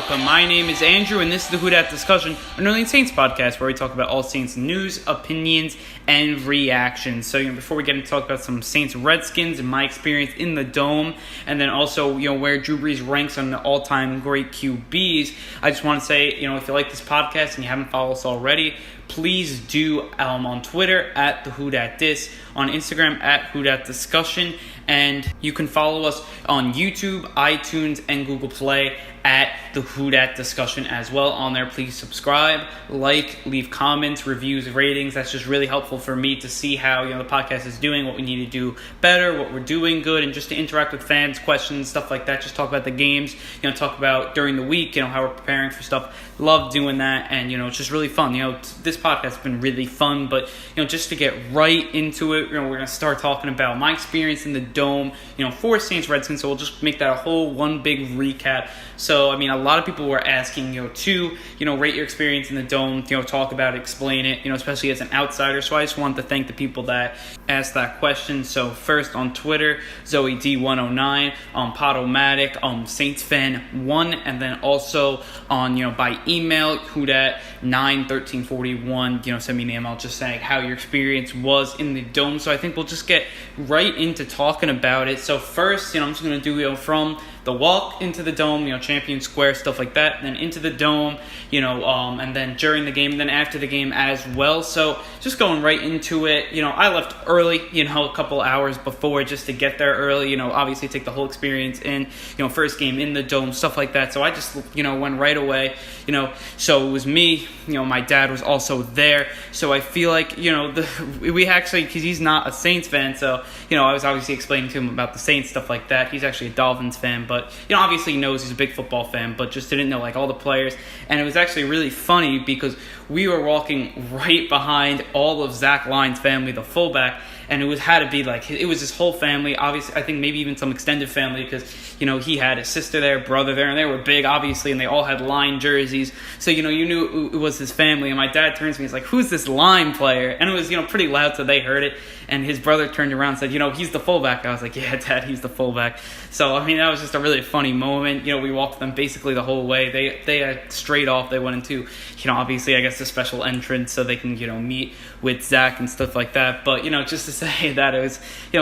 welcome. My name is Andrew, and this is the Who Dat Discussion, a New Orleans Saints podcast where we talk about all Saints news, opinions, and reactions. So, before we get into talk about some Saints Redskins and my experience in the Dome, and then also, where Drew Brees ranks on the all-time great QBs, I just want to say, if you like this podcast and you haven't followed us already, please do on Twitter at the Who Dat Dis, on Instagram at Who Dat Discussion, and you can follow us on YouTube, iTunes, and Google Play at the Who Dat Discussion as well. On there, please subscribe, leave comments, reviews, ratings. That's just really helpful for me to see how the podcast is doing, what we need to do better, what we're doing good, and just to interact with fans, questions, stuff like that. Just talk about the games, talk about during the week, how we're preparing for stuff. Love doing that, and it's just really fun. This podcast has been really fun, but just to get right into it, we're gonna start talking about my experience in the Dome, for Saints Redskins. So we'll just make that a whole one big recap. So, a lot of people were asking, to, rate your experience in the Dome, talk about it, explain it, especially as an outsider. So I just wanted to thank the people that asked that question. So first on Twitter, Zoe D109, Podomatic, SaintsFan1, and then also on, by email, whodat91341, send me an email just saying how your experience was in the Dome. So I think we'll just get right into talking about it. So first, I'm just going to do, from the walk into the Dome, Champion Square, stuff like that, and then into the Dome, and then during the game, and then after the game as well. So just going right into it, I left early, a couple hours before just to get there early, obviously take the whole experience in, first game in the Dome, stuff like that. So I just, went right away, so it was me, my dad was also there. So I feel like, we actually, because he's not a Saints fan, so, I was obviously explaining to him about the Saints, stuff like that. He's actually a Dolphins fan, but, obviously he knows he's a big football fan, but just didn't know, all the players. And it was actually really funny because we were walking right behind all of Zach Lyne's family, the fullback, and it had to be it was his whole family. Obviously, I think maybe even some extended family because, he had his sister there, brother there, and they were big, obviously, and they all had Line jerseys. So, you knew it was his family. And my dad turns to me, he's like, "Who's this Line player?" And it was, pretty loud, so they heard it. And his brother turned around and said, "He's the fullback." I was like, "Yeah, Dad, he's the fullback." So, that was just a really funny moment. We walked them basically the whole way. They had straight off, they went into, obviously, I guess, the special entrance so they can, meet with Zach and stuff like that. But, just to say that it was,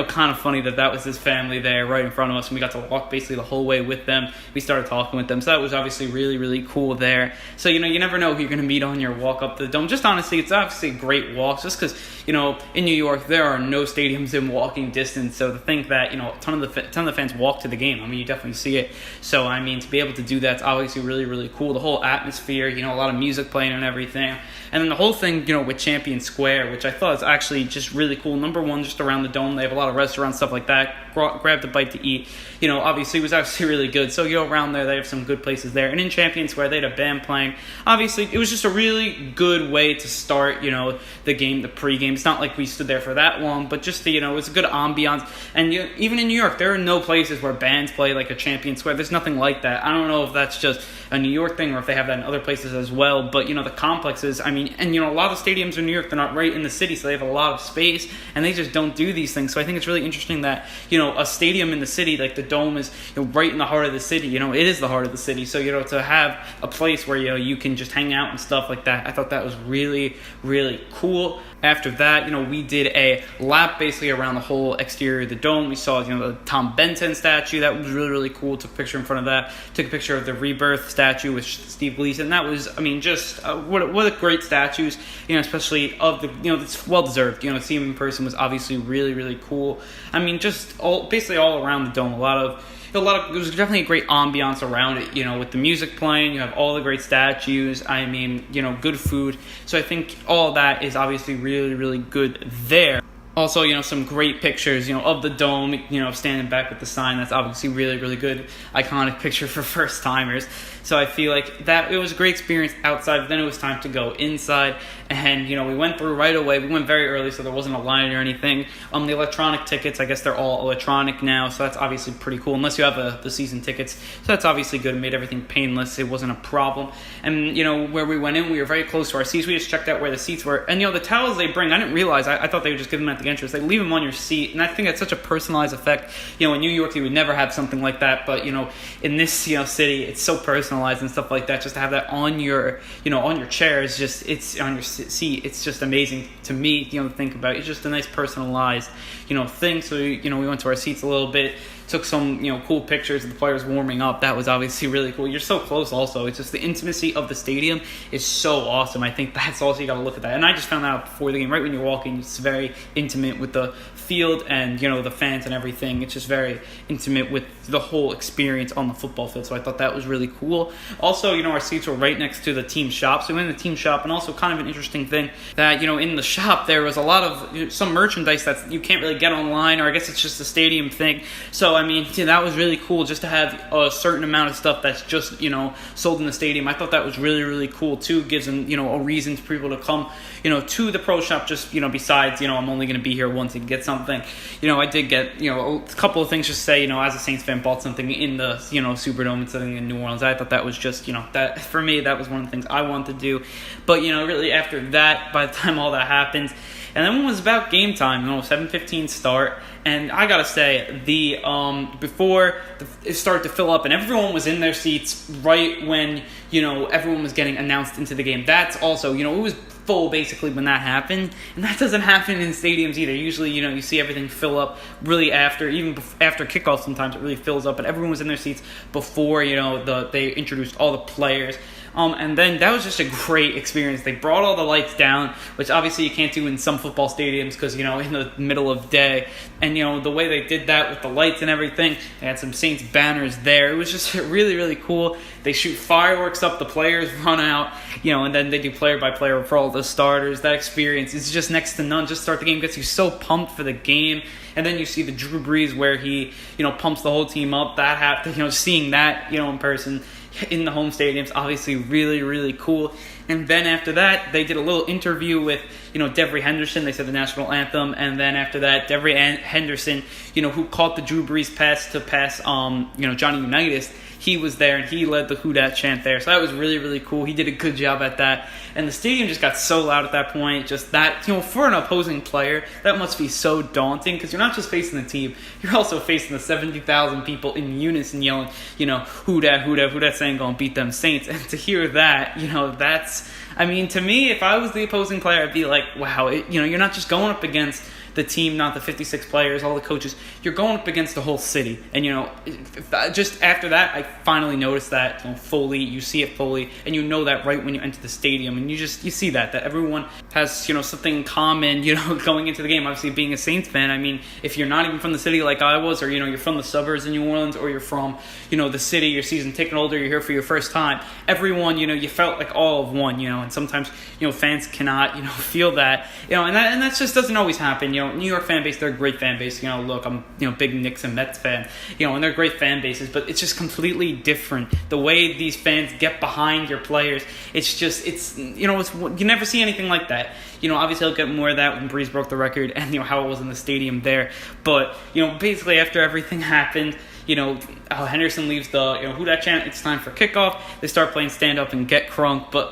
kind of funny that was his family there right in front of us. And we got to walk basically the whole way with them. We started talking with them. So that was obviously really, really cool there. So, you never know who you're going to meet on your walk up the Dome. Just honestly, it's obviously a great walk just because, in New York, there are no stadiums in walking distance. So to think that, a ton of the fans walk to the game, you definitely see it. So, to be able to do that's obviously really, really cool. The whole atmosphere, a lot of music playing and everything. And then the whole thing, with Champion Square, which I thought was actually just really cool. Number one, just around the Dome, they have a lot of restaurants, stuff like that. Grabbed a bite to eat. Obviously it was actually really good. So, around there, they have some good places there. And in Champion Square, they had a band playing. Obviously, it was just a really good way to start, the game, the pregame. It's not like we stood there for that long, but just, it was a good ambiance. And even in New York, there are no places where bands play like a Champion Square. There's nothing like that. I don't know if that's just a New York thing or if they have that in other places as well. But, the complexes, and, a lot of the stadiums in New York, they're not right in the city, so they have a lot of space, and they just don't do these things. So I think it's really interesting that, a stadium in the city, like the Dome is right in the heart of the city. It is the heart of the city. So, to have a place where, you can just hang out and stuff like that, I thought that was really, really cool. After that, we did a lap basically around the whole exterior of the Dome. We saw, the Tom Benton statue. That was really, really cool. Took a picture in front of that. Took a picture of the Rebirth statue with Steve Gleason. That was, just what a great statues, especially of the, it's well-deserved. Seeing him in person was obviously really, really cool. Just basically all around the Dome, it was definitely a great ambiance around it, with the music playing. You have all the great statues. Good food. So I think all of that is obviously really, really good there. Also, some great pictures, of the Dome, standing back with the sign. That's obviously really, really good, iconic picture for first-timers. So I feel like that it was a great experience outside, but then it was time to go inside. And, we went through right away. We went very early, so there wasn't a line or anything. The electronic tickets, I guess they're all electronic now, so that's obviously pretty cool, unless you have the season tickets. So that's obviously good. It made everything painless. It wasn't a problem. And, where we went in, we were very close to our seats. We just checked out where the seats were. And, the towels they bring, I didn't realize. I thought they would just give them at the entrance. They leave them on your seat, and I think that's such a personalized effect. In New York, you would never have something like that, but, in this, city, it's so personal. personalized and stuff like that. Just to have that on your, on your chair is just, it's on your seat. It's just amazing to me, to think about. It's just a nice personalized, thing. So, we went to our seats a little bit, took some, cool pictures of the players warming up. That was obviously really cool. You're so close also. It's just the intimacy of the stadium is so awesome. I think that's also, you got to look at that. And I just found that out before the game. Right when you're walking, it's very intimate with the field and, the fans and everything. It's just very intimate with the whole experience on the football field. So I thought that was really cool. Also, our seats were right next to the team shop. So we went in the team shop, and also kind of an interesting thing that, in the shop, there was a lot of some merchandise that you can't really get online, or I guess it's just a stadium thing. So, that was really cool just to have a certain amount of stuff that's just, sold in the stadium. I thought that was really, really cool too. Gives them, a reason for people to come, to the pro shop just, besides, I'm only going to be here once and get something. I did get, a couple of things just say, as a Saints fan, bought something in the, Superdome and something in New Orleans. I thought that was just, that for me, that was one of the things I wanted to do. But, really after that, by the time all that happened, and then when it was about game time, 7:15 start, and I gotta say, before it started to fill up and everyone was in their seats right when, everyone was getting announced into the game. That's also, it was full basically when that happened, and that doesn't happen in stadiums either. Usually, you see everything fill up really after, even after kickoff sometimes it really fills up, but everyone was in their seats before, they introduced all the players. And then that was just a great experience. They brought all the lights down, which obviously you can't do in some football stadiums because, in the middle of day. And, the way they did that with the lights and everything, they had some Saints banners there. It was just really, really cool. They shoot fireworks up, the players run out, and then they do player by player for all the starters. That experience is just next to none. Just start the game, gets you so pumped for the game. And then you see the Drew Brees where he, pumps the whole team up. Seeing that, in person in the home stadiums, obviously really, really cool. And then after that, they did a little interview with, Devery Henderson. They said the national anthem. And then after that, Devery Henderson, who caught the Drew Brees pass to pass, Johnny Unitas. He was there, and he led the Who Dat chant there. So that was really, really cool. He did a good job at that. And the stadium just got so loud at that point. Just that, for an opposing player, that must be so daunting because you're not just facing the team. You're also facing the 70,000 people in unison yelling, Who Dat, Who Dat, Who Dat, saying, gonna beat them Saints. And to hear that, that's, to me, if I was the opposing player, I'd be like, wow, you're not just going up against the team, not the 56 players, all the coaches. You're going up against the whole city. And, just after that, I finally noticed that fully. You see it fully. And you know that right when you enter the stadium. And you see that everyone has, something in common, going into the game. Obviously, being a Saints fan, if you're not even from the city like I was, or, you're from the suburbs in New Orleans, or you're from, the city, you're season ticket holder, you're here for your first time. Everyone, you felt like all of one, and sometimes, fans cannot, feel that, and that just doesn't always happen. New York fan base, they're a great fan base. Look, I'm, big Knicks and Mets fan, and they're great fan bases, but it's just completely different. The way these fans get behind your players, it's you never see anything like that. Obviously I'll get more of that when Brees broke the record and, how it was in the stadium there. But, basically after everything happened, Henderson leaves the, Who Dat chant, it's time for kickoff. They start playing stand up and get crunk, but,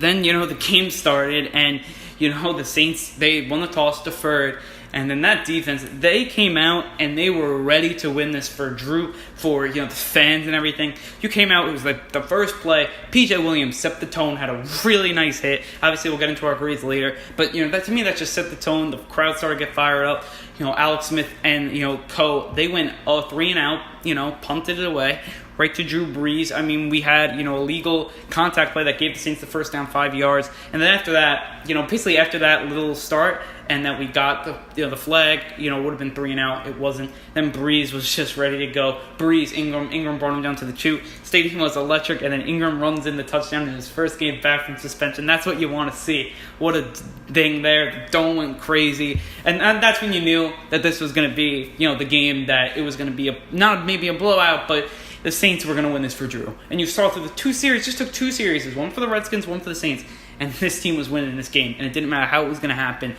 then, the game started and, the Saints, they won the toss, deferred, and then that defense, they came out and they were ready to win this for Drew, for, the fans and everything. You came out, it was like the first play, P.J. Williams set the tone, had a really nice hit. Obviously, we'll get into our grades later, but, that to me, that just set the tone. The crowd started to get fired up. Alex Smith and, they went 3 and out, punted it away. Right to Drew Brees. We had, a legal contact play that gave the Saints the first down 5 yards. And then after that, basically after that little start and that we got the flag, would have been 3 and out. It wasn't. Then Brees was just ready to go. Ingram brought him down to the 2. Stadium was electric, and then Ingram runs in the touchdown in his first game back from suspension. That's what you want to see. What a thing there. The dome went crazy. And that's when you knew that this was going to be, the game that it was going to be not maybe a blowout, but the Saints were going to win this for Drew. And you saw through the 2 series, just took 2 series, one for the Redskins, one for the Saints. and this team was winning this game, and it didn't matter how it was going to happen.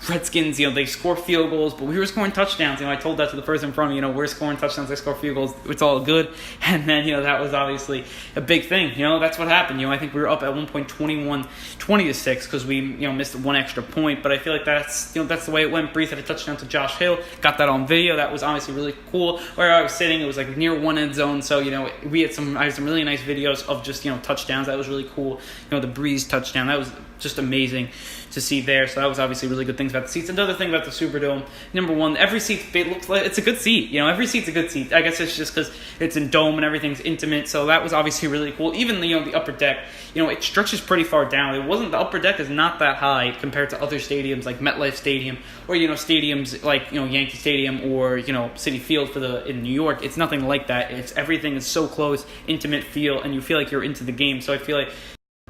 Redskins, they score field goals, but we were scoring touchdowns. I told that to the person in front of me, we're scoring touchdowns, they score field goals, it's all good. And then, that was obviously a big thing. That's what happened. I think we were up at one point 20-6 because we, missed one extra point. But I feel like that's the way it went. Brees had a touchdown to Josh Hill, got that on video. That was obviously really cool. Where I was sitting, it was like near one end zone. So, I had some really nice videos of just, touchdowns. That was really cool. The Brees touchdown, that was just amazing to see there. So that was obviously really good things about the seats. Another thing about the Superdome, number one, every seat, it looks like it's a good seat. Every seat's a good seat. I guess it's just because it's in dome and everything's intimate. So that was obviously really cool. Even the upper deck, it stretches pretty far down. The upper deck is not that high compared to other stadiums like MetLife Stadium or stadiums like Yankee Stadium or Citi Field in New York. It's nothing like that. Everything is so close, intimate feel, and you feel like you're into the game. So I feel like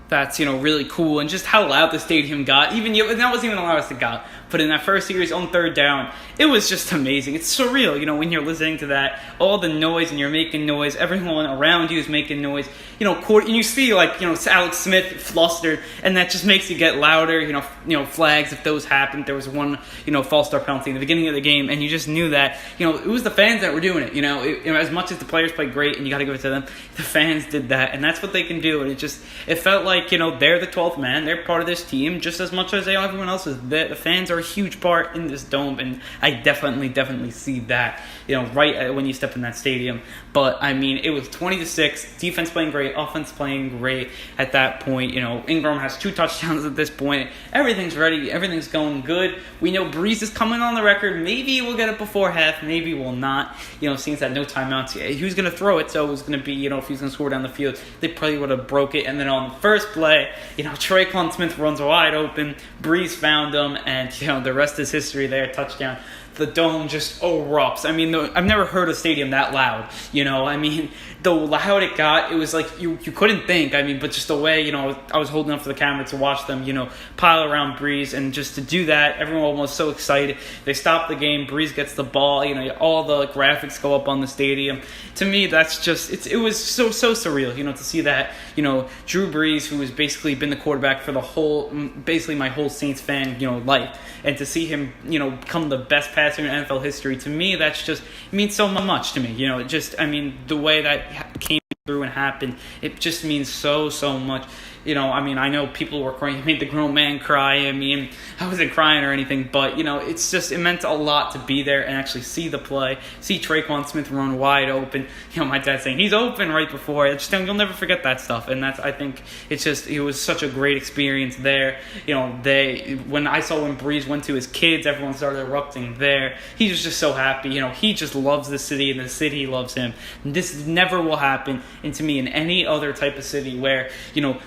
that's really cool, and just how loud the stadium got. Even that wasn't even the loudest it got. But in that first series on third down, it was just amazing. It's surreal, when you're listening to that, all the noise and you're making noise, everyone around you is making noise. And you see Alex Smith flustered, and that just makes you get louder. Flags if those happened. There was one false start penalty in the beginning of the game, and you just knew that it was the fans that were doing it. As much as the players played great, and you got to give it to them, the fans did that, and that's what they can do. And it felt like they're the 12th man. They're part of this team just as much as everyone else is. The fans are a huge part in this dome, and I definitely see that, right when you step in that stadium. But, it was 20-6, defense playing great, offense playing great at that point. Ingram has 2 touchdowns at this point. Everything's ready. Everything's going good. We know Brees is coming on the record. Maybe we'll get it before half. Maybe we'll not. Since that no timeouts, he was going to throw it, so it was going to be, if he was going to score down the field, they probably would have broke it. And then on the first play, Traquan Smith runs wide open. Brees found him, and, the rest is history there. Touchdown. The dome just erupts. I've never heard a stadium that loud. The loud it got, it was like you couldn't think. But just the way, I was holding up for the camera to watch them, pile around Brees, and just to do that, everyone was so excited. They stopped the game. Brees gets the ball. All the graphics go up on the stadium. To me, that's just it was so surreal. To see that. Drew Brees, who has basically been the quarterback for basically my whole Saints fan, life, and to see him, become the best passer in NFL history. To me, that's just it means so much to me. The way that came through and happened, it just means so much. I know people were crying. It made the grown man cry. I wasn't crying or anything, but, it meant a lot to be there and actually see the play, see Traquan Smith run wide open. My dad saying, he's open right before. You'll never forget that stuff. And I think it was such a great experience there. When Brees went to his kids, everyone started erupting there. He was just so happy. He just loves the city, and the city loves him. And this never will happen, and to me, in any other type of city where,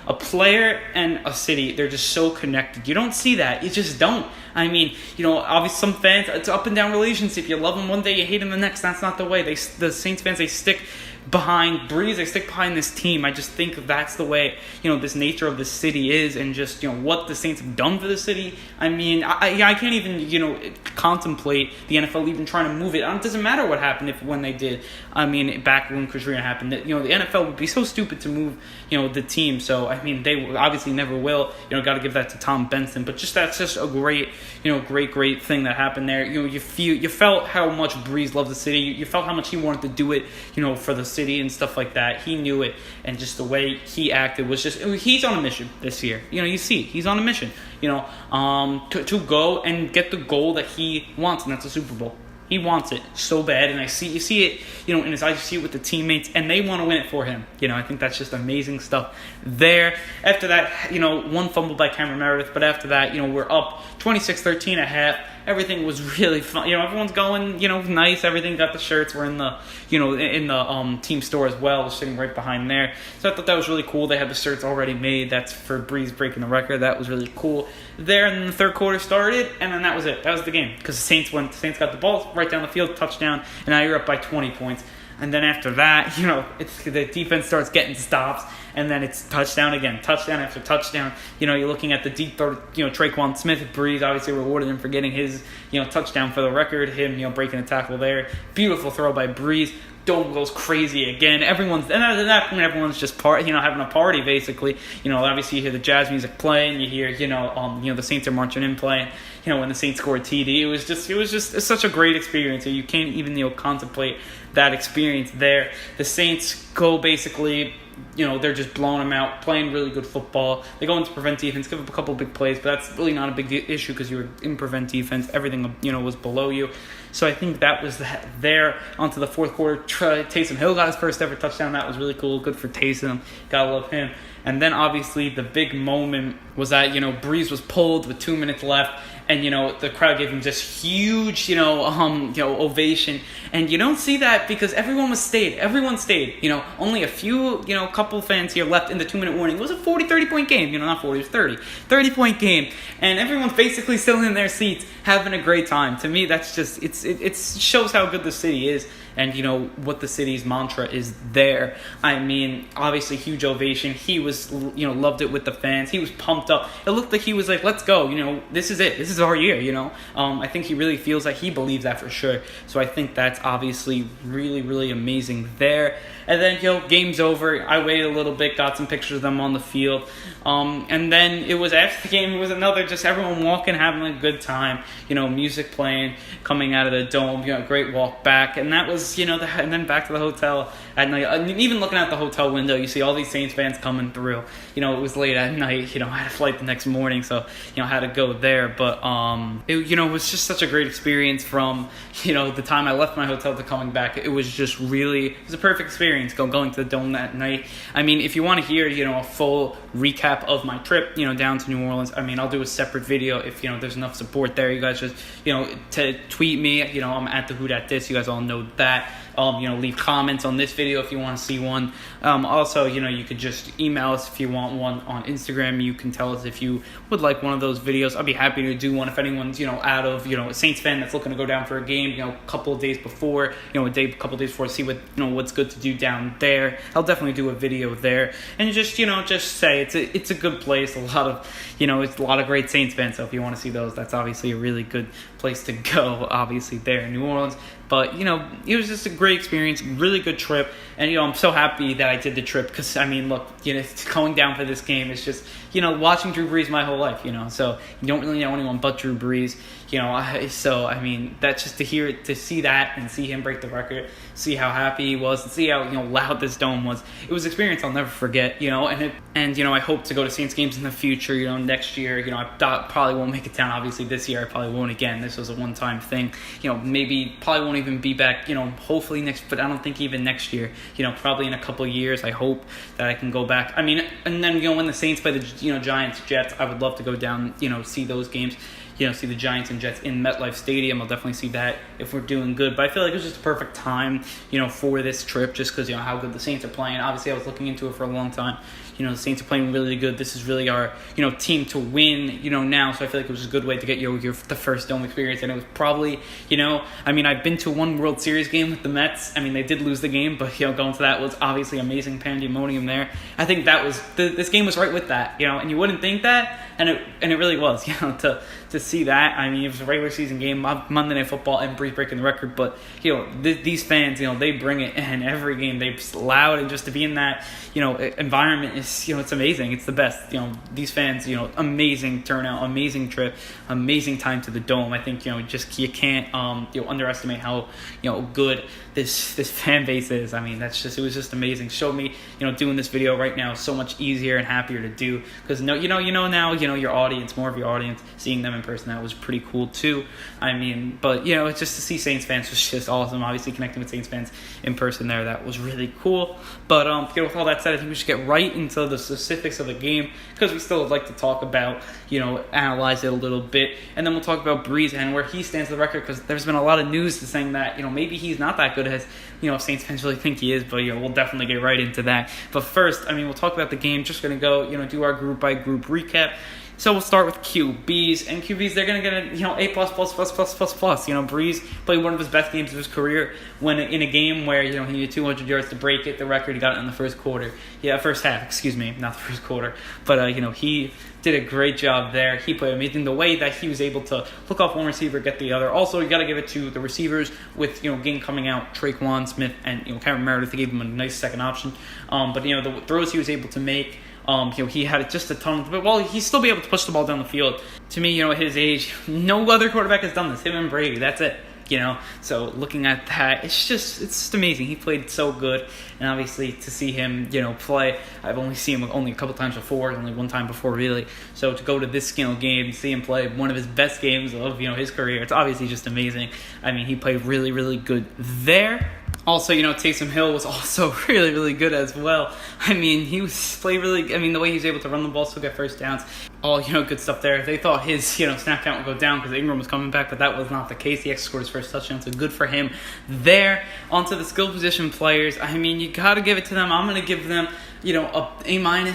a player and a city, they're just so connected. You don't see that. You just don't. Obviously some fans, it's up and down relationship. You love them one day, you hate them the next. That's not the way. The Saints fans, they stick behind Brees, they stick behind this team. I just think that's the way, this nature of the city is, and just, what the Saints have done for the city. I can't even, contemplate the NFL even trying to move it. It doesn't matter what happened when they did. Back when Katrina happened, the NFL would be so stupid to move, the team. So, they obviously never will. Got to give that to Tom Benson. But that's just a great, great thing that happened there. You felt how much Brees loved the city. You felt how much he wanted to do it, for the city and stuff like that. He knew it, and just the way he acted was just, he's on a mission this year. You see, he's on a mission, to go and get the goal that he wants, and that's a Super Bowl. He wants it so bad, and you see it, in his eyes. You see it with the teammates, and they want to win it for him. I think that's just amazing stuff there. After that, one fumble by Cameron Meredith, but after that, we're up 26-13 at half. Everything was really fun. Everyone's going, nice. Everything got the shirts. We're in the, in the team store as well. We're sitting right behind there. So I thought that was really cool. They had the shirts already made. That's for Brees breaking the record. That was really cool there. And then the third quarter started, and then that was it. That was the game, because the Saints got the ball right down the field, touchdown, and now you're up by 20 points. And then after that, the defense starts getting stops, and then it's touchdown again, touchdown after touchdown. You're looking at the deep throw, Traquan Smith, Brees obviously rewarded him for getting his, touchdown for the record, him, breaking a tackle there. Beautiful throw by Brees. Dome goes crazy again. At that point, everyone's just having a party basically. Obviously you hear the jazz music playing. You hear, the Saints are marching in playing. When the Saints scored TD, it was just such a great experience. You can't even contemplate that experience there. The Saints go basically. They're just blowing them out, playing really good football. They go into prevent defense, give up a couple big plays, but that's really not a big issue because you were in prevent defense. Everything, was below you. So I think that was there. Onto the fourth quarter, Taysom Hill got his first ever touchdown. That was really cool. Good for Taysom. Gotta love him. And then obviously the big moment was that, Brees was pulled with 2 minutes left. And, the crowd gave him just huge, ovation. And you don't see that because everyone stayed. Everyone stayed. Only a few, couple fans here left in the 2-minute warning. It was a 30-point game. Not 40, it was 30. 30-point game. And everyone's basically still in their seats having a great time. To me, that's just, it shows how good the city is. And, what the city's mantra is there. I mean, obviously, huge ovation. He was, loved it with the fans. He was pumped up. It looked like he was like, let's go. This is it. This is our year, I think he really feels like he believes that for sure. So I think that's obviously really, really amazing there. And then, game's over. I waited a little bit, got some pictures of them on the field. And then it was after the game, it was another just everyone walking, having a good time. Music playing, coming out of the dome, great walk back. And that was, and then back to the hotel at night. I mean, even looking out the hotel window, you see all these Saints fans coming through. It was late at night. I had a flight the next morning, so, I had to go there. But, it was just such a great experience from, the time I left my hotel to coming back. It was just really, it was a perfect experience going to the dome that night. I mean, if you want to hear, a full recap of my trip, down to New Orleans, I mean, I'll do a separate video if, there's enough support there. You guys just, to tweet me, I'm at the Who Dat Dis. You guys all know that. Leave comments on this video if you want to see one. Also, you could just email us if you want one on Instagram. You can tell us if you would like one of those videos. I'll be happy to do one if anyone's, out of, a Saints fan that's looking to go down for a game, a couple of days before, a couple of days before, see what, what's good to do down there. I'll definitely do a video there. And just, just say it's a good place. A lot of, it's a lot of great Saints fans. So if you want to see those, that's obviously a really good place to go, obviously, there in New Orleans. But, it was just a great experience, really good trip. And, I'm so happy that I did the trip because, I mean, look, going down for this game is just, watching Drew Brees my whole life, so you don't really know anyone but Drew Brees, so, I mean, that's just to see that and see him break the record, see how happy he was, and see how, loud this dome was. It was an experience I'll never forget, and I hope to go to Saints games in the future, next year, I probably won't make it down, obviously, this year I probably won't again. This was a one-time thing, maybe probably won't even be back, hopefully next, but I don't think even next year, probably in a couple of years, I hope that I can go back. I mean, and then, when the Saints play the, Giants, Jets, I would love to go down, see those games, see the Giants and Jets in MetLife Stadium. I'll definitely see that if we're doing good. But I feel like it was just a perfect time, for this trip, just because, how good the Saints are playing. Obviously, I was looking into it for a long time. The Saints are playing really good. This is really our, team to win, now. So I feel like it was a good way to get the first dome experience. And it was probably, I mean, I've been to one World Series game with the Mets. I mean, they did lose the game, but, going to that was obviously amazing pandemonium there. I think that was, this game was right with that, and you wouldn't think that. And it really was, to see that. I mean, it was a regular season game, Monday Night Football, and Brees breaking the record. But, these fans, they bring it in every game. They're loud, and just to be in that, environment is, it's amazing. It's the best. These fans, amazing turnout, amazing trip, amazing time to the dome. I think, you can't, underestimate how, good this fan base is. I mean, it was just amazing. Showed me, doing this video right now is so much easier and happier to do because, now, your audience, more of your audience, seeing them in person, that was pretty cool too. I mean, but, it's just to see Saints fans was just awesome. Obviously, connecting with Saints fans in person there, that was really cool. But, with all that said, I think we should get right into the specifics of the game because we still would like to talk about, analyze it a little bit. And then we'll talk about Brees and where he stands to the record because there's been a lot of news saying that, maybe he's not that good as Saints fans really think he is, but we'll definitely get right into that. But first, we'll talk about the game. Just gonna go, do our group by group recap. So we'll start with QBs, and QBs, they're going to get A++++++. Brees played one of his best games of his career when in a game where, he needed 200 yards to break it. The record, he got it in the first half, not the first quarter. But, he did a great job there. He played amazing. The way that he was able to look off one receiver, get the other. Also, you got to give it to the receivers with, Ging coming out, Traquan Smith, and, Cameron Meredith. They gave him a nice second option. But, the throws he was able to make, he had just a ton of, he'd still be able to push the ball down the field. To me, at his age, no other quarterback has done this. Him and Brady, that's it. So looking at that, it's just amazing. He played so good, and obviously to see him, play, I've only seen him only a couple times before, only one time before really. So to go to this game, see him play one of his best games of his career, it's obviously just amazing. He played really, really good there. Also, Taysom Hill was also really, really good as well. Played really. The way he was able to run the ball, still get first downs, all good stuff there. They thought his snap count would go down because Ingram was coming back, but that was not the case. He actually scored his first touchdown, so good for him there. Onto the skill position players. You got to give it to them. I'm going to give them a A-. I'm going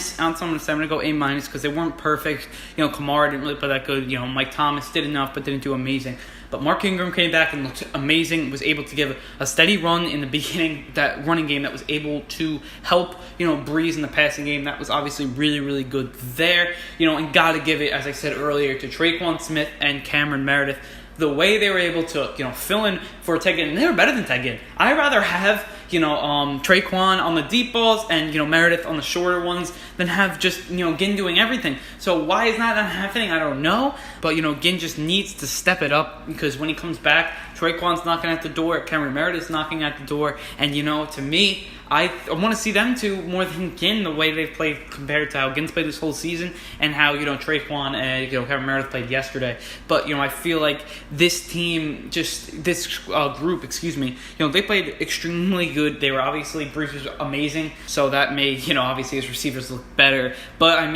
to go A- because they weren't perfect. Kamara didn't really play that good. Mike Thomas did enough, but didn't do amazing. But Mark Ingram came back and looked amazing, was able to give a steady run in the beginning, that running game that was able to help, Brees in the passing game. That was obviously really, really good there. And got to give it, as I said earlier, to Traquan Smith and Cameron Meredith. The way they were able to, fill in for Ted Ginn, and they were better than Ted Ginn. I'd rather have, Traquan on the deep balls and, Meredith on the shorter ones than have just, Ginn doing everything. So why is that not happening? I don't know. But, Ginn just needs to step it up because when he comes back, Traquan's knocking at the door, Cameron Meredith's knocking at the door, and, to me, I want to see them two more than Ginn, the way they've played compared to how Ginn's played this whole season and how, Traquan and, Cameron Meredith played yesterday. But, I feel like this team, this group, they played extremely good. They were obviously, Brees was amazing, so that made, obviously his receivers look better. But,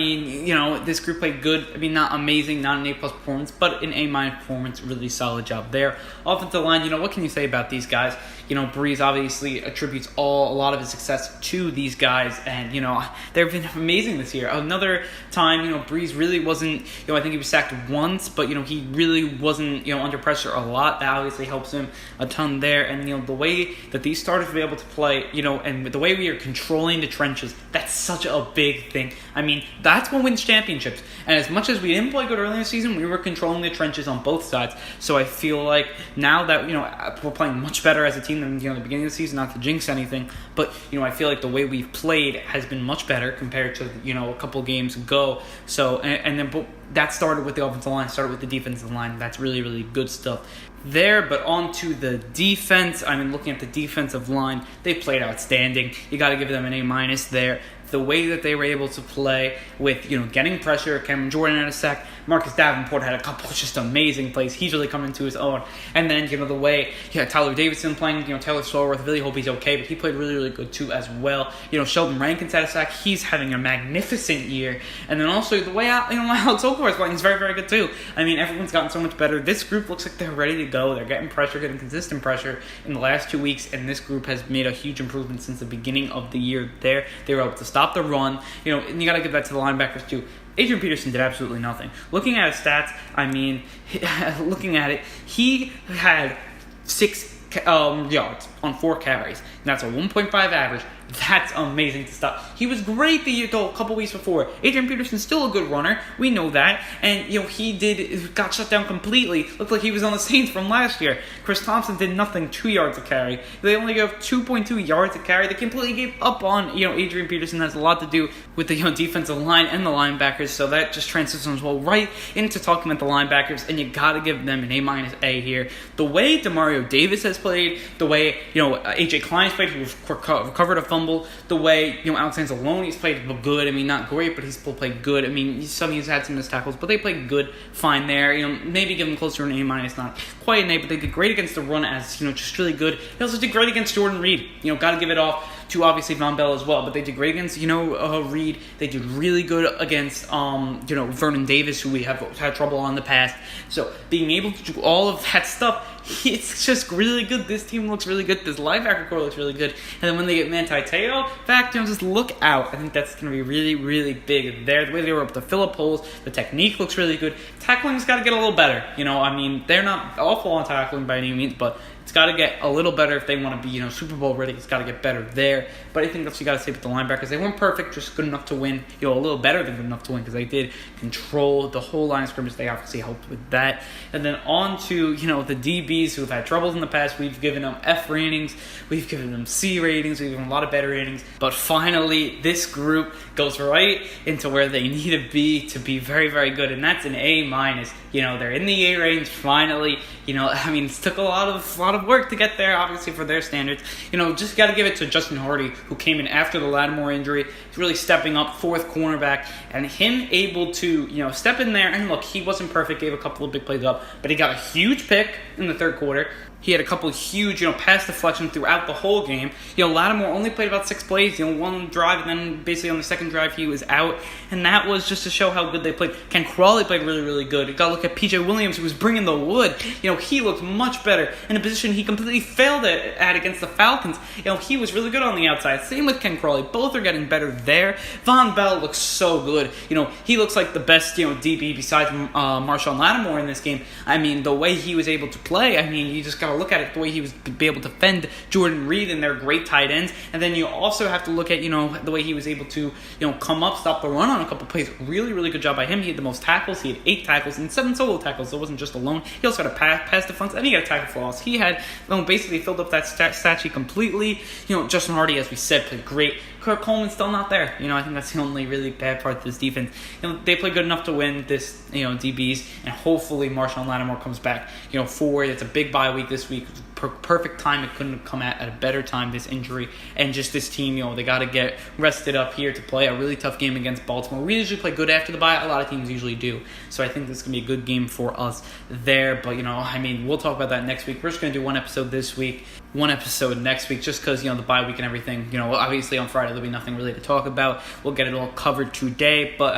this group played good. Not amazing, not an A+ performance, but an A- performance, really solid job there. Offensive line, what can you say about these guys? Brees obviously attributes a lot of his success to these guys, and, they've been amazing this year. Another time, Brees really wasn't, I think he was sacked once, but, he really wasn't, under pressure a lot. That obviously helps him a ton there, and, the way that these starters will be able to play, and the way we are controlling the trenches, that's such a big thing. That's what wins championships, and as much as we didn't play good early in the season, we were controlling the trenches on both sides. So I feel like now that, we're playing much better as a team than, the beginning of the season, not to jinx anything, but, I feel like the way we've played has been much better compared to, a couple games ago. So, but that started with the offensive line, started with the defensive line. That's really, really good stuff there. But on to the defense. Looking at the defensive line, they played outstanding. You got to give them an A- there. The way that they were able to play with, getting pressure. Cameron Jordan had a sack. Marcus Davenport had a couple of just amazing plays. He's really coming to his own. And then, the way, Tyler Davidson playing, Taylor Sloworth, really hope he's okay, but he played really, really good too as well. Sheldon Rankins had a sack. He's having a magnificent year. And then also the way, Alex Okafor is playing is very, very good too. Everyone's gotten so much better. This group looks like they're ready to go. They're getting pressure, getting consistent pressure in the last 2 weeks, and this group has made a huge improvement since the beginning of the year there. They were able to stop the run, and you got to give that to the linebackers too. Adrian Peterson did absolutely nothing. Looking at his stats, looking at it, he had 6 yards on 4 carries. And that's a 1.5 average. That's amazing to stop. He was great a couple weeks before. Adrian Peterson's still a good runner. We know that. And, he got shut down completely. Looked like he was on the Saints from last year. Chris Thompson did nothing, 2 yards a carry. They only gave 2.2 yards a carry. They completely gave up on, Adrian Peterson. Has a lot to do with the, defensive line and the linebackers. So that just transitions well right into talking about the linebackers. And you got to give them an A- here. The way Demario Davis has played, the way, A.J. Klein's played, who recovered a fumble, the way, Alex Anzalone's played good. Not great, but he's still played good. He's had some missed tackles, but they played good, fine there. Maybe give them closer to an A-, not quite an A, but they did great against the run as, just really good. They also did great against Jordan Reed. Got to give it off to obviously Von Bell as well, but they did great against, Reed. They did really good against, Vernon Davis, who we have had trouble on in the past. So being able to do all of that stuff, it's just really good. This team looks really good. This linebacker core looks really good. And then when they get Manti Te'o back, just look out. I think that's going to be really, really big there. The way they were able to fill up holes, the technique looks really good. Tackling's got to get a little better. They're not awful on tackling by any means, but it's got to get a little better if they want to be, Super Bowl ready. It's got to get better there. But I think that's what you got to say with the linebackers. They weren't perfect, just good enough to win. A little better than good enough to win because they did control the whole line of scrimmage. They obviously helped with that. And then on to, the DBs who have had troubles in the past. We've given them F ratings. We've given them C ratings. We've given them a lot of better ratings. But finally, this group goes right into where they need to be very, very good. And that's an A-. They're in the A range finally. It took a lot of work to get there, obviously, for their standards. Just got to give it to Justin Hardy, who came in after the Lattimore injury. He's really stepping up, fourth cornerback, and him able to, step in there. And look, he wasn't perfect, gave a couple of big plays up, but he got a huge pick in the third quarter. He had a couple of huge, pass deflections throughout the whole game. Lattimore only played about 6 plays, one drive, and then basically on the second drive he was out. And that was just to show how good they played. Ken Crawley played really, really good. You got to look at P.J. Williams, who was bringing the wood. He looked much better in a position he completely failed at against the Falcons. He was really good on the outside. Same with Ken Crawley. Both are getting better there. Von Bell looks so good. He looks like the best, DB besides Marshawn Lattimore in this game. The way he was able to play, you just got to look at it, the way he was be able to defend Jordan Reed and their great tight ends. And then you also have to look at, the way he was able to, come up, stop the run on a couple plays. Really, really good job by him. He had the most tackles. He had 8 tackles and 7 solo tackles. So it wasn't just alone. He also had a pass defense, and he got a tackle for loss. He had basically filled up that stat sheet completely. Justin Hardy, as we said, played great. Kurt Coleman's still not there. I think that's the only really bad part of this defense. They play good enough to win this, DBs, and hopefully Marshawn Lattimore comes back, for it. It's a big bye week this week. Perfect time. It couldn't have come at a better time, this injury. And just this team, they got to get rested up here to play a really tough game against Baltimore. We usually play good after the bye. A lot of teams usually do. So I think this is going to be a good game for us there. But, we'll talk about that next week. We're just going to do one episode this week, one episode next week, just because, the bye week and everything. Obviously on Friday there'll be nothing really to talk about. We'll get it all covered today. But,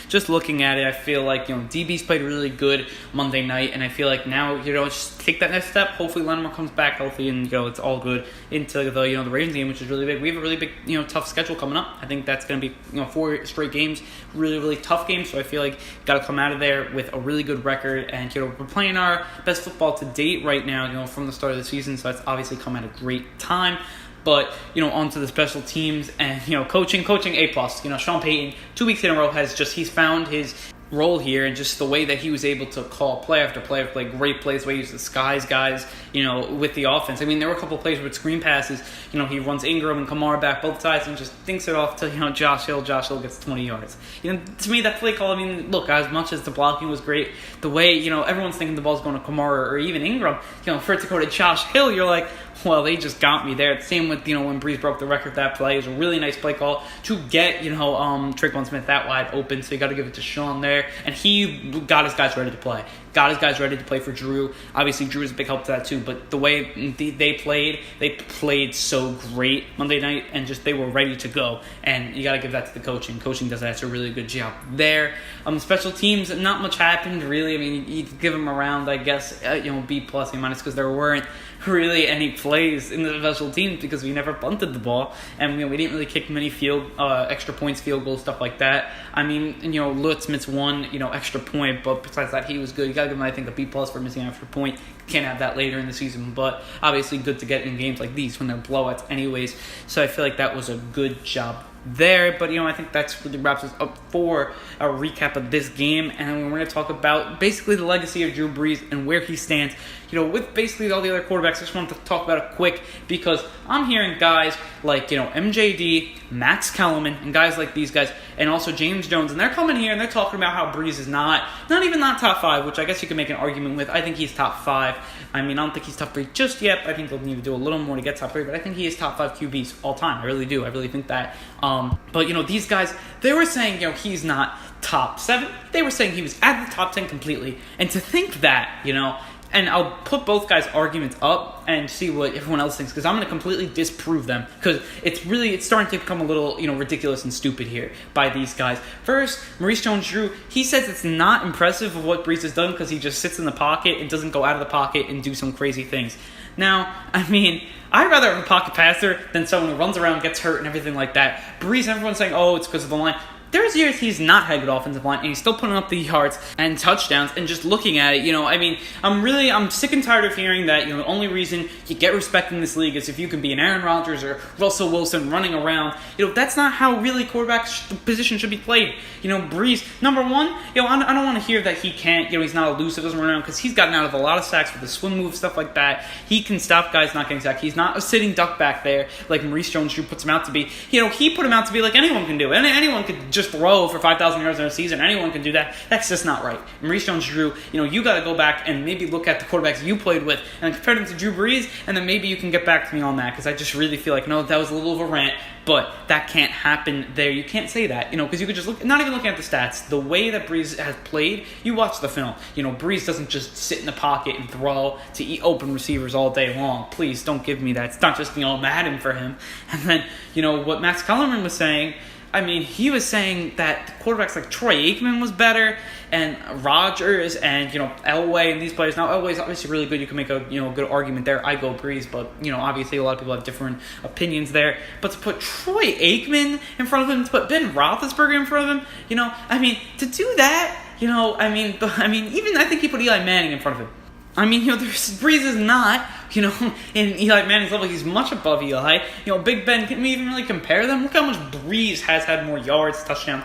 just looking at it, I feel like, DBs played really good Monday night. And I feel like now, just take that next step. Hopefully Lattimore comes back healthy and, it's all good into the, the Ravens game, which is really big. We have a really big, tough schedule coming up. I think that's going to be, 4 straight games, really, really tough games. So I feel like got to come out of there with a really good record. And, we're playing our best football to date right now, from the start of the season. So that's obviously come at a great time. But, onto the special teams and, coaching A+. Sean Peyton, 2 weeks in a row he's found his role here, and just the way that he was able to call play after play after play, great plays, the way he used to disguise guys, with the offense. There were a couple of plays with screen passes, he runs Ingram and Kamara back both sides and just thinks it off to, Josh Hill. Josh Hill gets 20 yards. To me, that play call, look, as much as the blocking was great, the way, everyone's thinking the ball's going to Kamara or even Ingram, for it to go to Josh Hill, you're like, well, they just got me there. Same with, when Brees broke the record, that play. It was a really nice play call to get, Tre'Quan Smith that wide open. So you got to give it to Sean there. And he got his guys ready to play. Got his guys ready to play for Drew. Obviously, Drew is a big help to that too. But the way they played so great Monday night, and just they were ready to go. And you got to give that to the coaching. Coaching does a really good job there. Special teams, not much happened really. You give them around, I guess, B+, A-, because there weren't really any plays in the special teams because we never punted the ball, and we didn't really kick many extra points, field goals, stuff like that. Lutz missed one extra point, but besides that, he was good. You gotta give him, I think, a B+ for missing an extra point. Can't have that later in the season, but obviously good to get in games like these when they're blowouts anyways. So I feel like that was a good job there. But I think that's really wraps us up for a recap of this game, and we're going to talk about basically the legacy of Drew Brees and where he stands with basically all the other quarterbacks. I just wanted to talk about it quick because I'm hearing guys like MJD, Max Kellerman, and guys like these guys, and also James Jones, and they're coming here and they're talking about how Brees is not even top 5, which I guess you can make an argument with. I think he's top 5. I don't think he's top 3 just yet. I think they'll need to do a little more to get top 3, but I think he is top 5 QBs all time. I really do. I really think that. But these guys, they were saying he's not top 7. They were saying he was at the top 10 completely, and to think that and I'll put both guys' arguments up and see what everyone else thinks, because I'm going to completely disprove them, because it's starting to become a little, ridiculous and stupid here by these guys. First, Maurice Jones-Drew, he says it's not impressive of what Brees has done because he just sits in the pocket and doesn't go out of the pocket and do some crazy things. Now, I'd rather have a pocket passer than someone who runs around, gets hurt, and everything like that. Brees, everyone's saying, oh, it's because of the line. There's years he's not had a good offensive line, and he's still putting up the yards and touchdowns, and just looking at it, I'm sick and tired of hearing that, the only reason you get respect in this league is if you can be an Aaron Rodgers or Russell Wilson running around. That's not how really quarterback position should be played. Brees, number one, I don't want to hear that he can't, he's not elusive, doesn't run around, because he's gotten out of a lot of sacks with the swim move, stuff like that. He can stop guys not getting sacked. He's not a sitting duck back there like Maurice Jones-Drew puts him out to be. He put him out to be like anyone can do. Anyone could just throw for 5,000 yards in a season. Anyone can do that. That's just not right. Maurice Jones-Drew, you got to go back and maybe look at the quarterbacks you played with and compare them to Drew Brees, and then maybe you can get back to me on that, because I just really feel like, no, that was a little of a rant, but that can't happen there. You can't say that, because you could just look, not even looking at the stats, the way that Brees has played, you watch the film. Brees doesn't just sit in the pocket and throw to eat open receivers all day long. Please don't give me that. It's not just, Madden for him. And then, what Max Kellerman was saying, he was saying that quarterbacks like Troy Aikman was better, and Rodgers, and, Elway, and these players. Now, Elway's obviously really good. You can make a, good argument there. I go Brees, but, obviously a lot of people have different opinions there. But to put Troy Aikman in front of him, to put Ben Roethlisberger in front of him, to do that, even I think he put Eli Manning in front of him. Brees is not, in Eli Manning's level. He's much above Eli. Big Ben, can we even really compare them? Look how much Brees has had more yards, touchdowns.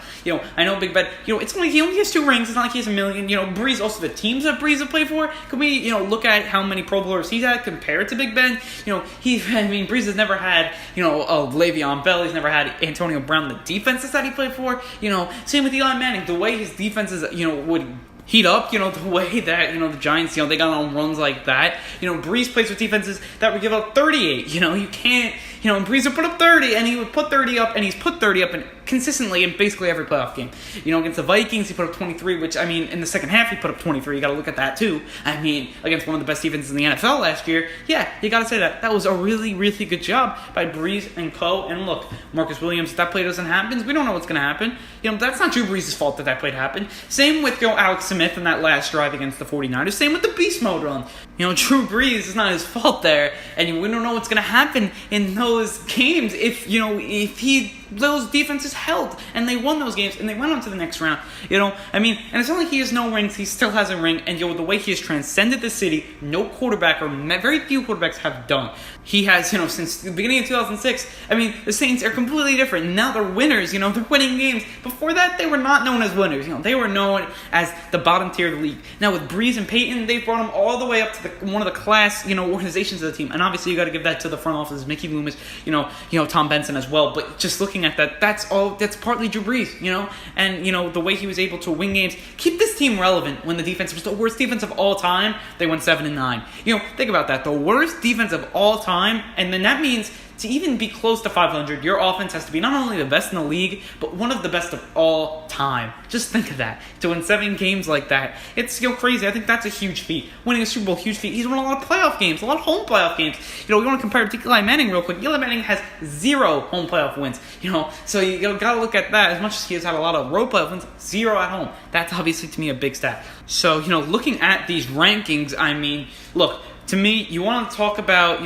I know Big Ben, it's only, he only has 2 rings. It's not like he has 1 million. Brees, also the teams that Brees have played for. Can we, look at how many Pro Bowlers he's had compared to Big Ben? Brees has never had, a Le'Veon Bell. He's never had Antonio Brown, the defenses that he played for. Same with Eli Manning. The way his defenses, would heat up, the way that, the Giants, they got on runs like that. Brees plays with defenses that would give up 38. You can't, Brees would put up 30, and he would put 30 up, and he's put 30 up consistently in basically every playoff game. Against the Vikings, he put up 23, which, in the second half, he put up 23. You got to look at that, too. Against one of the best defenses in the NFL last year, yeah, you got to say that. That was a really, really good job by Brees and co. And look, Marcus Williams, if that play doesn't happen, we don't know what's going to happen. That's not Drew Brees' fault that play happened. Same with, Alex Smith in that last drive against the 49ers. Same with the beast mode run. Drew Brees is not his fault there, and we don't know what's going to happen in those games if those defenses held and they won those games and they went on to the next round. And it's not like he has no rings. He still has a ring, and the way he has transcended the city, no quarterback or very few quarterbacks have done. He has, since the beginning of 2006. The Saints are completely different. Now they're winners. They're winning games. Before that, they were not known as winners. They were known as the bottom tier of the league. Now with Brees and Peyton, they've brought them all the way up to one of the class, organizations of the team. And obviously, you got to give that to the front office, Mickey Loomis, Tom Benson as well. But just looking at that, that's partly Drew Brees, and the way he was able to win games, keep this team relevant when the defense was the worst defense of all time. They went 7-9. Think about that, the worst defense of all time, and then that means to even be close to 500, your offense has to be not only the best in the league, but one of the best of all time. Just think of that. To win 7 games like that, it's crazy. I think that's a huge feat. Winning a Super Bowl, huge feat. He's won a lot of playoff games, a lot of home playoff games. We want to compare it to Eli Manning real quick. Eli Manning has 0 home playoff wins. So you got to look at that. As much as he has had a lot of road playoff wins, 0 at home. That's obviously to me a big stat. So looking at these rankings, look. To me, you want to talk about,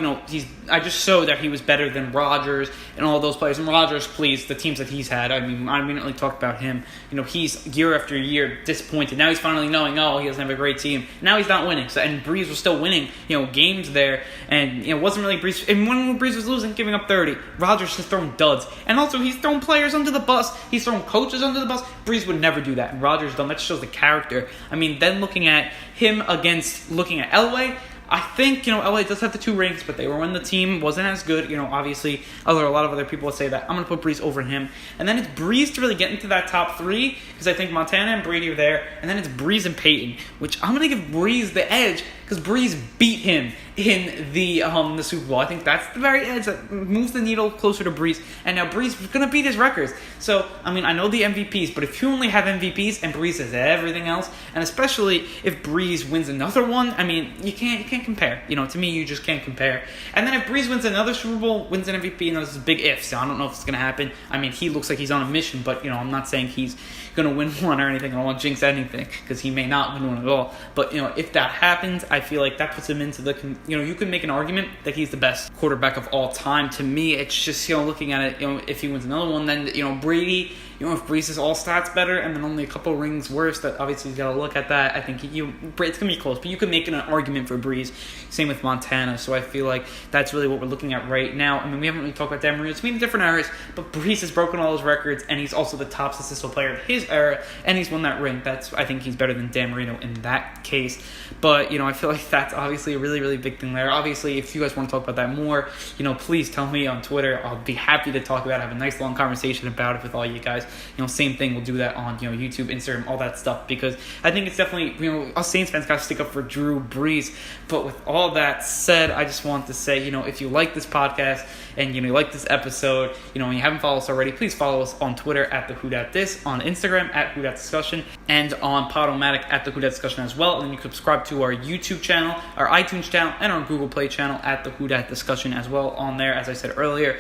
I just showed that he was better than Rodgers and all those players. And Rodgers, please, the teams that he's had, I immediately talked about him. He's year after year disappointed. Now he's finally knowing, he doesn't have a great team. Now he's not winning. And Brees was still winning, games there. And, it wasn't really Brees. And when Brees was losing, giving up 30, Rodgers has thrown duds. And also, he's thrown players under the bus. He's thrown coaches under the bus. Brees would never do that. And Rodgers done. That shows the character. Then looking at him looking at Elway, I think, LA does have the 2 rings, but they were when the team wasn't as good. Obviously, a lot of other people would say that. I'm going to put Brees over him. And then it's Brees to really get into that top 3, because I think Montana and Brady are there. And then it's Brees and Peyton, which I'm going to give Brees the edge, because Brees beat him in the Super Bowl. I think that's the very edge that moves the needle closer to Brees. And now Brees is going to beat his records. So, I know the MVPs, but if you only have MVPs and Brees has everything else, and especially if Brees wins another one, you can't compare. To me, you just can't compare. And then if Brees wins another Super Bowl, wins an MVP, this is a big if, so I don't know if it's going to happen. He looks like he's on a mission, but, I'm not saying he's going to win one or anything. I don't want to jinx anything, because he may not win one at all. But, if that happens, I feel like that puts him into the, you can make an argument that he's the best quarterback of all time. To me, it's just, looking at it, if he wins another one, then, Brady, if Brees is all stats better and then only a couple rings worse, that obviously you got to look at that. I think it's going to be close, but you can make an argument for Brees. Same with Montana. So I feel like that's really what we're looking at right now. We haven't really talked about Dan Marino. It's been different eras, but Brees has broken all those records, and he's also the top statistical player in his era, and he's won that ring. I think he's better than Dan Marino in that case. But, I feel like that's obviously a really, really big thing there. Obviously, if you guys want to talk about that more, please tell me on Twitter. I'll be happy to talk about it, have a nice long conversation about it with all you guys. Same thing, we'll do that on, YouTube, Instagram, all that stuff, because I think it's definitely, us Saints fans got to stick up for Drew Brees. But with all that said, I just want to say, if you like this podcast and, you like this episode, and you haven't followed us already, please follow us on Twitter at the WhoDatDis, on Instagram at WhoDatDiscussion, and on Podomatic at the WhoDatDiscussion as well. And then you can subscribe to our YouTube channel, our iTunes channel, and our Google Play channel at the WhoDatDiscussion as well on there. As I said earlier,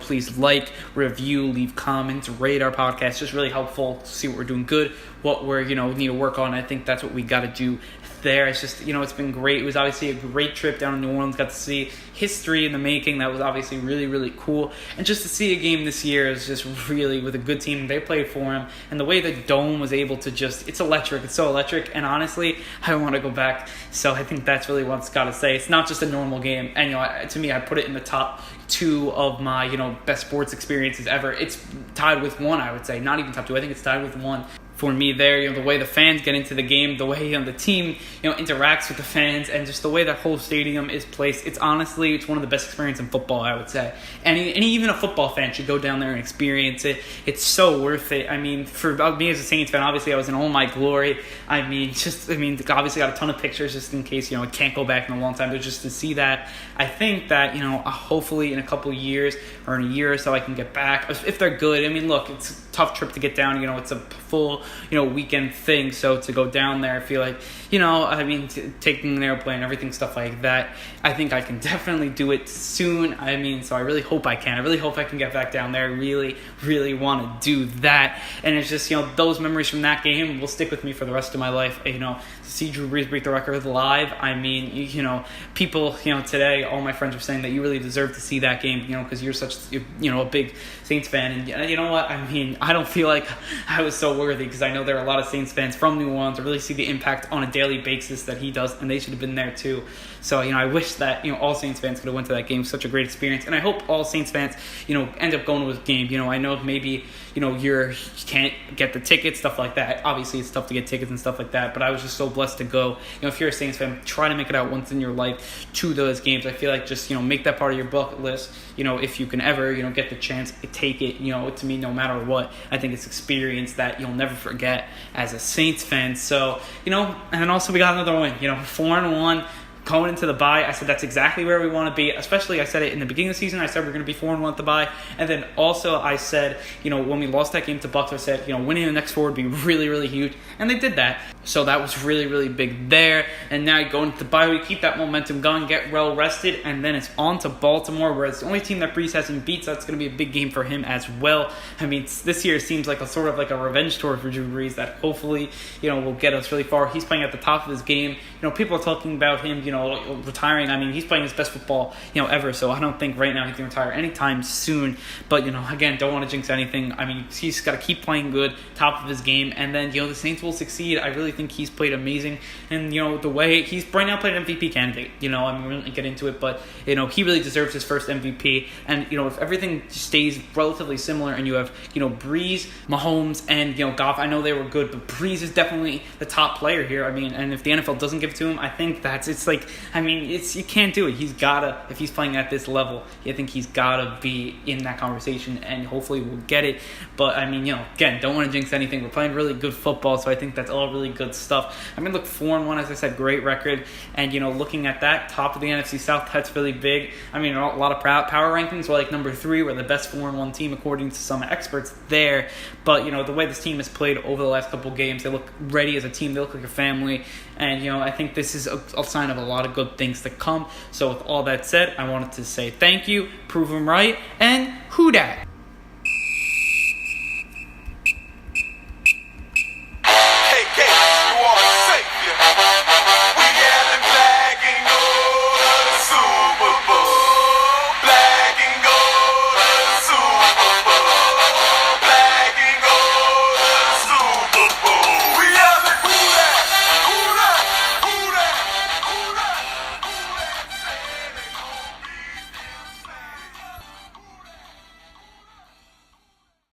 please like, review, leave comments, rate our podcast. Just really helpful to see what we're doing good, what we're, need to work on. I think that's what we got to do there. It's just, it's been great. It was obviously a great trip down to New Orleans. Got to see history in the making. That was obviously really, really cool. And just to see a game this year is just really with a good team. They played for him. And the way the Dome was able to it's electric. It's so electric. And honestly, I want to go back. So I think that's really what's got to say. It's not just a normal game. And, to me, I put it in the top 2 of my, best sports experiences ever. It's tied with 1, I would say. Not even top 2. I think it's tied with 1. For me there, the way the fans get into the game, the way the team, interacts with the fans, and just the way that whole stadium is placed, it's one of the best experiences in football, I would say. And even a football fan should go down there and experience it. It's so worth it. For me as a Saints fan, obviously I was in all my glory. Obviously got a ton of pictures just in case, I can't go back in a long time, but just to see that, I think that, hopefully in a couple years or in a year or so I can get back, if they're good. Look, it's a tough trip to get down, it's a full weekend thing. So to go down there, I feel like, taking an airplane, everything, stuff like that, I think I can definitely do it soon. So I really hope I can. I really hope I can get back down there. I really, really want to do that. And it's just, those memories from that game will stick with me for the rest of my life. To see Drew Brees break the record live, people, today, all my friends are saying that you really deserve to see that game, because you're such, a big Saints fan. And you know what? I don't feel like I was so worthy, because I know there are a lot of Saints fans from New Orleans. I really see the impact on a daily basis that he does, and they should have been there too. So, I wish that, all Saints fans could have went to that game. Such a great experience. And I hope all Saints fans, end up going to a game. I know maybe, you can't get the tickets, stuff like that. Obviously, it's tough to get tickets and stuff like that. But I was just so blessed to go. If you're a Saints fan, try to make it out once in your life to those games. I feel like just, make that part of your bucket list. If you can ever, get the chance, take it. To me, no matter what, I think it's experience that you'll never forget as a Saints fan. So, and then also we got another win. 4-1. Going into the bye, I said that's exactly where we want to be. Especially, I said it in the beginning of the season. I said we're going to be 4-1 at the bye. And then also I said, when we lost that game to Bucs, I said, winning the next 4 would be really, really huge. And they did that. So that was really, really big there. And now you go into the bye week, keep that momentum going, get well rested, and then it's on to Baltimore, where it's the only team that Brees hasn't beat, so that's going to be a big game for him as well. This year seems like a sort of like a revenge tour for Drew Brees that hopefully, will get us really far. He's playing at the top of his game. People are talking about him, retiring. He's playing his best football, ever, so I don't think right now he can retire anytime soon. But, again, don't want to jinx anything. He's got to keep playing good, top of his game, and then, the Saints will succeed. I really think he's played amazing. And, the way he's right now played an MVP candidate. We won't get into it, but, he really deserves his first MVP. And, if everything stays relatively similar and you have, Brees, Mahomes, and, Goff, I know they were good, but Brees is definitely the top player here. And if the NFL doesn't give it to him, I think you can't do it. He's gotta, if he's playing at this level, I think he's gotta be in that conversation, and hopefully we'll get it. But, again, don't want to jinx anything. We're playing really good football, so I think that's all really good stuff. Look, 4-1, as I said, great record. And, looking at that, top of the NFC South, that's really big. A lot of power rankings, we're like number 3. We're the best 4-1 team, according to some experts there. But, the way this team has played over the last couple of games, they look ready as a team. They look like a family. And, I think this is a sign of a lot of good things to come. So with all that said, I wanted to say thank you, prove them right, and who dat? Hey, you are safe, yeah.